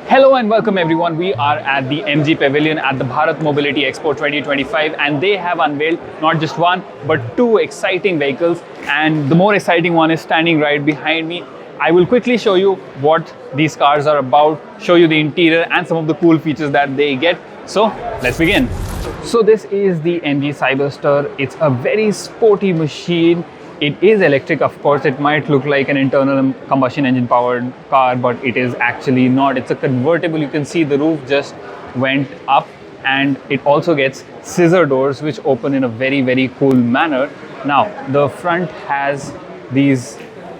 Hello and welcome everyone. We are at the MG Pavilion at the Bharat Mobility Expo 2025 and they have unveiled not just one but two exciting vehicles, and the more exciting one is standing right behind me. I will quickly show you what these cars are about, show you the interior and some of the cool features that they get. So let's begin. So this is the MG Cyberster. It's a very sporty machine. It is electric, of course. It might look like an internal combustion engine powered car, but it is actually not. It's a convertible. You can see the roof just went up, and it also gets scissor doors which open in a very cool manner. Now the front has these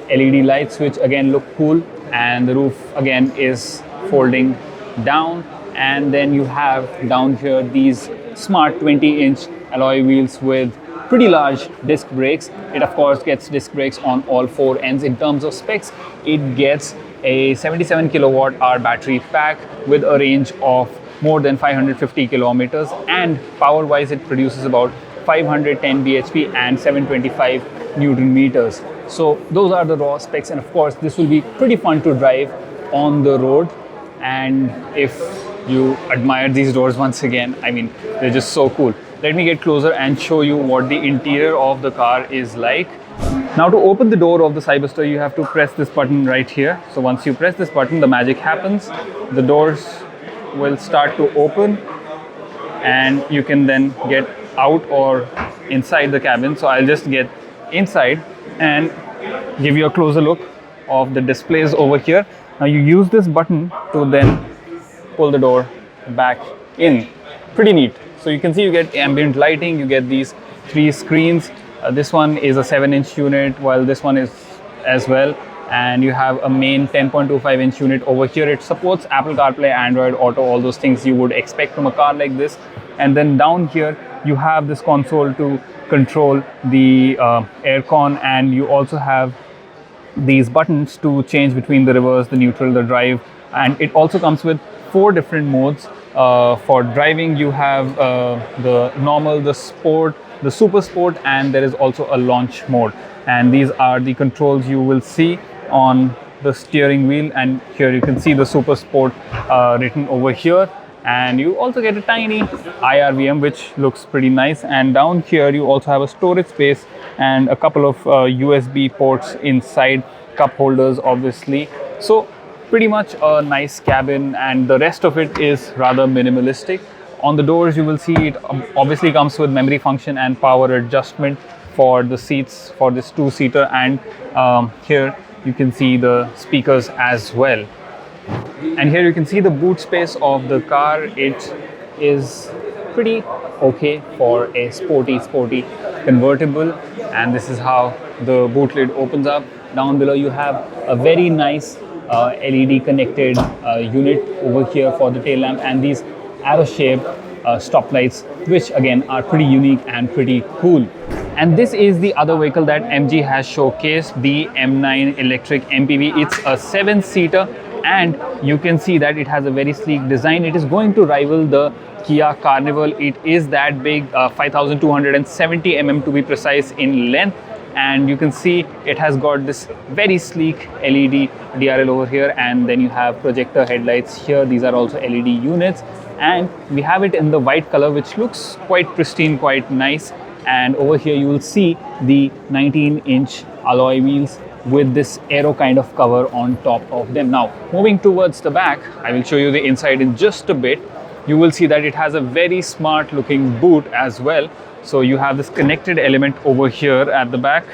LED lights which again look cool, and the roof again is folding down, and then you have down here these smart 20-inch alloy wheels with pretty large disc brakes. It of course gets disc brakes on all four ends. In terms of specs, it gets a 77 kilowatt hour battery pack with a range of more than 550 kilometers, and power wise it produces about 510 bhp and 725 newton meters. So those are the raw specs, and of course this will be pretty fun to drive on the road. And if you admire these doors once again, I mean, they're just so cool. Let me get closer and show you what the interior of the car is like. Now to open the door of the Cyberster, you have to press this button right here. So once you press this button, the magic happens. The doors will start to open and you can then get out or inside the cabin. So I'll just get inside and give you a closer look of the displays over here. Now you use this button to then pull the door back in. Pretty neat. So you can see you get ambient lighting, you get these three screens. This one is a 7-inch unit, while this one is as well. And you have a main 10.25-inch unit over here. It supports Apple CarPlay, Android Auto, all those things you would expect from a car like this. And then down here, you have this console to control the aircon, and you also have these buttons to change between the reverse, the neutral, the drive. And it also comes with 4 different modes. For driving, you have the normal, the sport, the super sport, and there is also a launch mode. And these are the controls you will see on the steering wheel, and here you can see the super sport written over here. And you also get a tiny IRVM which looks pretty nice, and down here you also have a storage space and a couple of USB ports inside, cup holders obviously. So pretty much a nice cabin, and the rest of it is rather minimalistic. On the doors you will see it obviously comes with memory function and power adjustment for the seats for this 2-seater, and here you can see the speakers as well. And here you can see the boot space of the car. It is pretty okay for a sporty convertible, and this is how the boot lid opens up. Down below you have a very nice LED connected unit over here for the tail lamp, and these arrow-shaped stoplights, which again are pretty unique and pretty cool. And this is the other vehicle that MG has showcased, the M9 electric MPV. It's a 7-seater, and you can see that it has a very sleek design. It is going to rival the Kia Carnival. It is that big, 5270 mm to be precise in length. And you can see it has got this very sleek LED DRL over here, and then you have projector headlights here. These are also LED units, and we have it in the white color, which looks quite pristine, quite nice. And over here you will see the 19-inch alloy wheels with this aero kind of cover on top of them. Now moving towards the back, I will show you the inside in just a bit. You will see that it has a very smart looking boot as well. So you have this connected element over here at the back,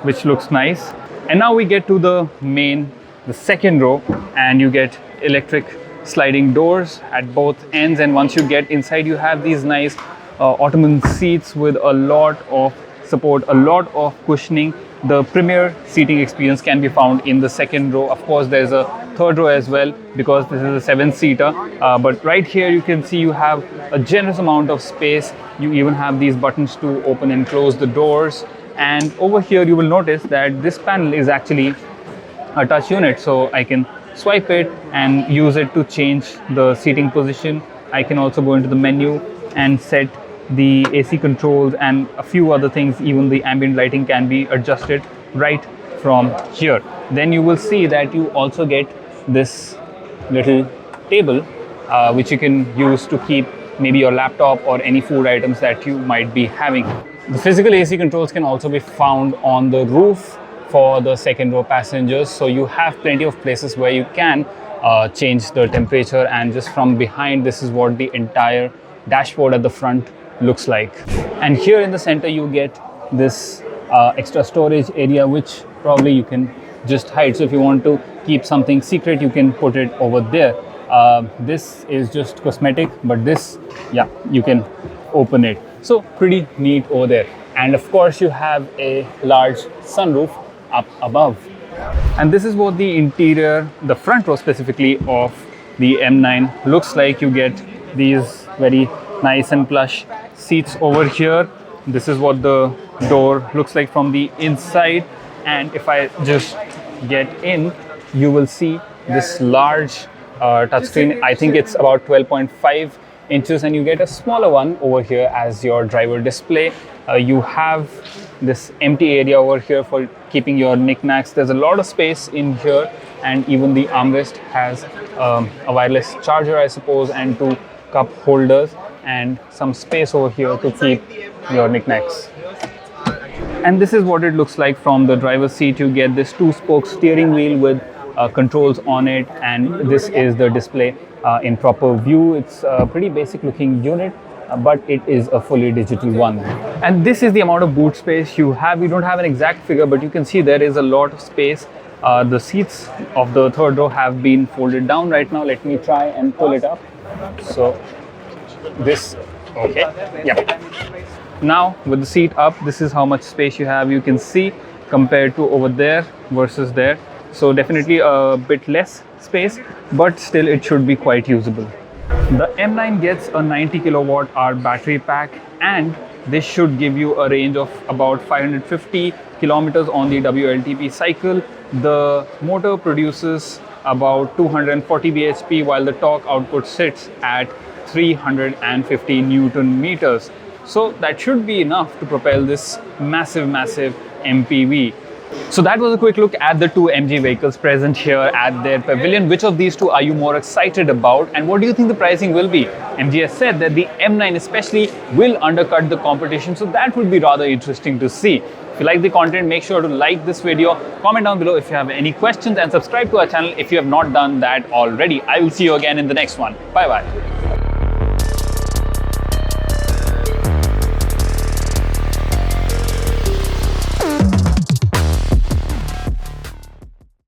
which looks nice. And now we get to the second row, and you get electric sliding doors at both ends. And once you get inside, you have these nice ottoman seats with a lot of support, a lot of cushioning. The premier seating experience can be found in the second row. Of course, there's a third row as well because this is a 7-seater. But right here you can see you have a generous amount of space. You even have these buttons to open and close the doors. And over here you will notice that this panel is actually a touch unit. So I can swipe it and use it to change the seating position. I can also go into the menu and set the AC controls and a few other things. Even the ambient lighting can be adjusted right from here. Then you will see that you also get this little table, which you can use to keep maybe your laptop or any food items that you might be having. The physical AC controls can also be found on the roof for the second row passengers, so you have plenty of places where you can change the temperature, and just from behind, this is what the entire dashboard at the front looks like. And here in the center you get this extra storage area, which probably you can just hide. So if you want to keep something secret, you can put it over there. This is just cosmetic, but this, yeah, you can open it. So pretty neat over there. And of course you have a large sunroof up above. And this is what the interior, the front row specifically, of the M9 looks like. You get these very nice and plush seats over here. This is what the door looks like from the inside. And if I just get in, you will see this large touchscreen. I think it's about 12.5 inches, and you get a smaller one over here as your driver display. You have this empty area over here for keeping your knickknacks. There's a lot of space in here, and even the armrest has a wireless charger, I suppose, and 2 cup holders, and some space over here to keep your knickknacks. And this is what it looks like from the driver's seat. You get this 2-spoke steering wheel with controls on it, and this is the display in proper view. It's a pretty basic looking unit, but it is a fully digital one. And this is the amount of boot space you have. We don't have an exact figure, but you can see there is a lot of space. The seats of the third row have been folded down right now. Let me try and pull it up. So this, okay, yep. Now with the seat up, this is how much space you have. You can see compared to over there versus there. So definitely a bit less space, but still it should be quite usable. The M9 gets a 90 kilowatt hour battery pack, and this should give you a range of about 550 kilometers on the WLTP cycle. The motor produces about 240 bhp, while the torque output sits at 350 Newton meters. So that should be enough to propel this massive MPV. So that was a quick look at the 2 MG vehicles present here at their pavilion. Which of these two are you more excited about, and what do you think the pricing will be? MG has said that the M9 especially will undercut the competition, so that would be rather interesting to see. If you like the content, make sure to like this video, comment down below if you have any questions, and subscribe to our channel if you have not done that already. I will see you again in the next one. Bye bye.